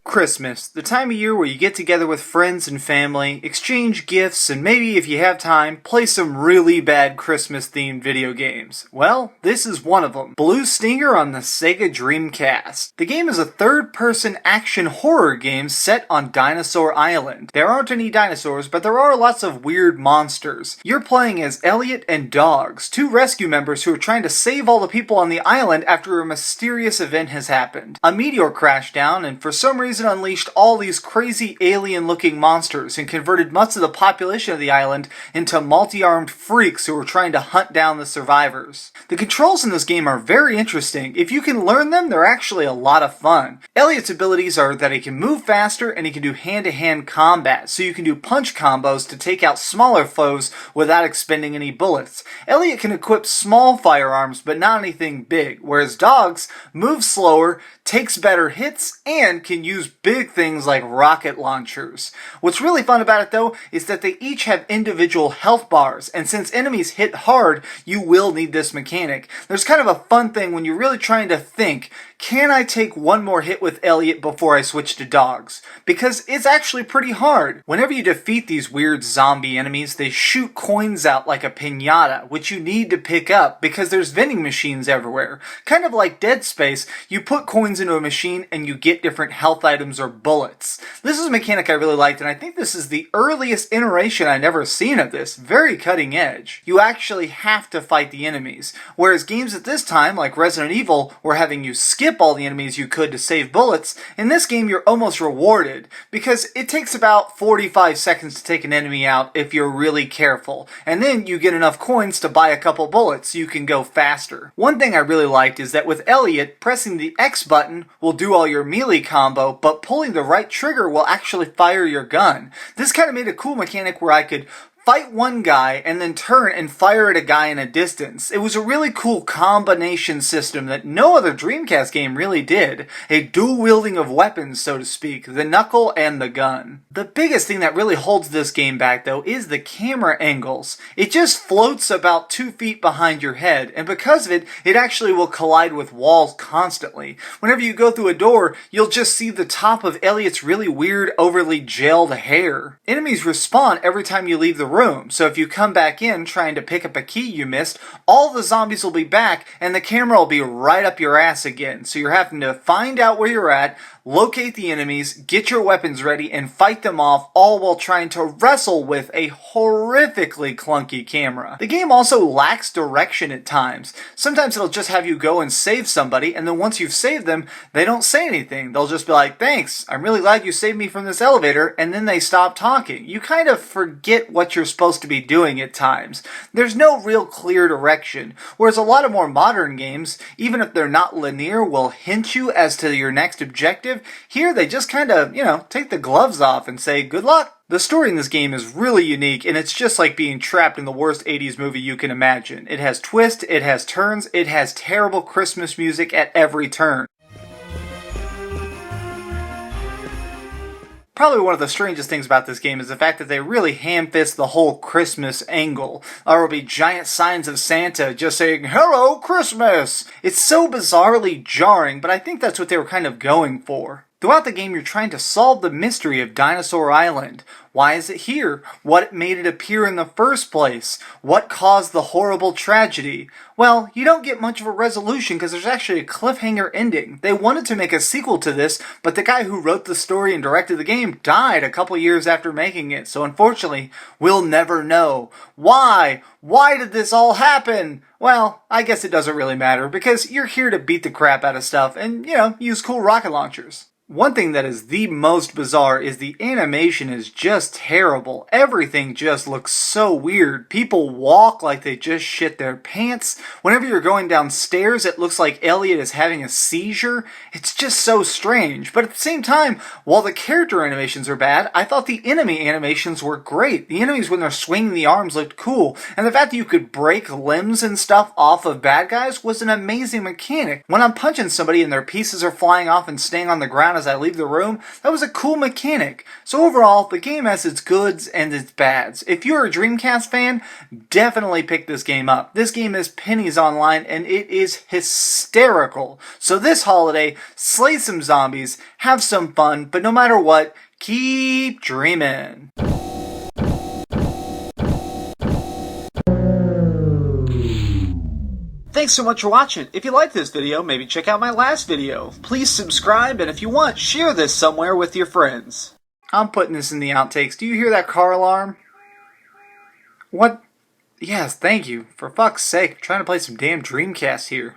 Christmas, the time of year where you get together with friends and family, exchange gifts, and maybe if you have time, play some really bad Christmas-themed video games. Well, this is one of them. Blue Stinger on the Sega Dreamcast. The game is a third-person action horror game set on Dinosaur Island. There aren't any dinosaurs, but there are lots of weird monsters. You're playing as Elliot and Dogs, two rescue members who are trying to save all the people on the island after a mysterious event has happened. A meteor crashed down, and for some reason unleashed all these crazy alien-looking monsters and converted much of the population of the island into multi-armed freaks who were trying to hunt down the survivors. The controls in this game are very interesting. If you can learn them, they're actually a lot of fun. Elliot's abilities are that he can move faster and he can do hand-to-hand combat, so you can do punch combos to take out smaller foes without expending any bullets. Elliot can equip small firearms, but not anything big, whereas Dogs moves slower, takes better hits, and can use big things like rocket launchers. What's really fun about it though is that they each have individual health bars, and since enemies hit hard, you will need this mechanic. There's kind of a fun thing when you're really trying to think, can I take one more hit with Elliot before I switch to Dogs? Because it's actually pretty hard. Whenever you defeat these weird zombie enemies, they shoot coins out like a piñata, which you need to pick up because there's vending machines everywhere. Kind of like Dead Space, you put coins into a machine and you get different health items or bullets. This is a mechanic I really liked, and I think this is the earliest iteration I've ever seen of this. Very cutting edge. You actually have to fight the enemies, whereas games at this time, like Resident Evil, were having you skip all the enemies you could to save bullets. In this game, you're almost rewarded, because it takes about 45 seconds to take an enemy out if you're really careful, and then you get enough coins to buy a couple bullets so you can go faster. One thing I really liked is that with Elliot, pressing the X button will do all your melee combo, but pulling the right trigger will actually fire your gun. This kind of made a cool mechanic where I could fight one guy and then turn and fire at a guy in a distance. It was a really cool combination system that no other Dreamcast game really did. A dual wielding of weapons, so to speak, the knuckle and the gun. The biggest thing that really holds this game back though is the camera angles. It just floats about 2 feet behind your head, and because of it, it actually will collide with walls constantly. Whenever you go through a door, you'll just see the top of Elliot's really weird, overly gelled hair. Enemies respawn every time you leave the room, so if you come back in trying to pick up a key you missed, all the zombies will be back and the camera will be right up your ass again. So you're having to find out where you're at, locate the enemies, get your weapons ready, and fight them off, all while trying to wrestle with a horrifically clunky camera. The game also lacks direction at times. Sometimes it'll just have you go and save somebody, and then once you've saved them, they don't say anything. They'll just be like, thanks, I'm really glad you saved me from this elevator, and then they stop talking. You kind of forget what you're supposed to be doing at times. There's no real clear direction, whereas a lot of more modern games, even if they're not linear, will hint you as to your next objective. Here they just kind of, take the gloves off and say, good luck. The story in this game is really unique, and it's just like being trapped in the worst 80s movie you can imagine. It has twists, it has turns, it has terrible Christmas music at every turn. Probably one of the strangest things about this game is the fact that they really ham-fist the whole Christmas angle. There will be giant signs of Santa just saying, "Hello, Christmas!" It's so bizarrely jarring, but I think that's what they were kind of going for. Throughout the game, you're trying to solve the mystery of Dinosaur Island. Why is it here? What made it appear in the first place? What caused the horrible tragedy? Well, you don't get much of a resolution because there's actually a cliffhanger ending. They wanted to make a sequel to this, but the guy who wrote the story and directed the game died a couple years after making it, so unfortunately, we'll never know. Why? Why did this all happen? Well, I guess it doesn't really matter because you're here to beat the crap out of stuff and, use cool rocket launchers. One thing that is the most bizarre is the animation is just terrible. Everything just looks so weird. People walk like they just shit their pants. Whenever you're going downstairs, it looks like Elliot is having a seizure. It's just so strange. But at the same time, while the character animations are bad, I thought the enemy animations were great. The enemies when they're swinging the arms looked cool. And the fact that you could break limbs and stuff off of bad guys was an amazing mechanic. When I'm punching somebody and their pieces are flying off and staying on the ground on as I leave the room. That was a cool mechanic. So overall, the game has its goods and its bads. If you're a Dreamcast fan, definitely pick this game up. This game is pennies online and it is hysterical. So this holiday, slay some zombies, have some fun, but no matter what, keep dreaming. Thanks so much for watching. If you liked this video, maybe check out my last video. Please subscribe, and if you want, share this somewhere with your friends. I'm putting this in the outtakes. Do you hear that car alarm? What? Yes, thank you. For fuck's sake, I'm trying to play some damn Dreamcast here.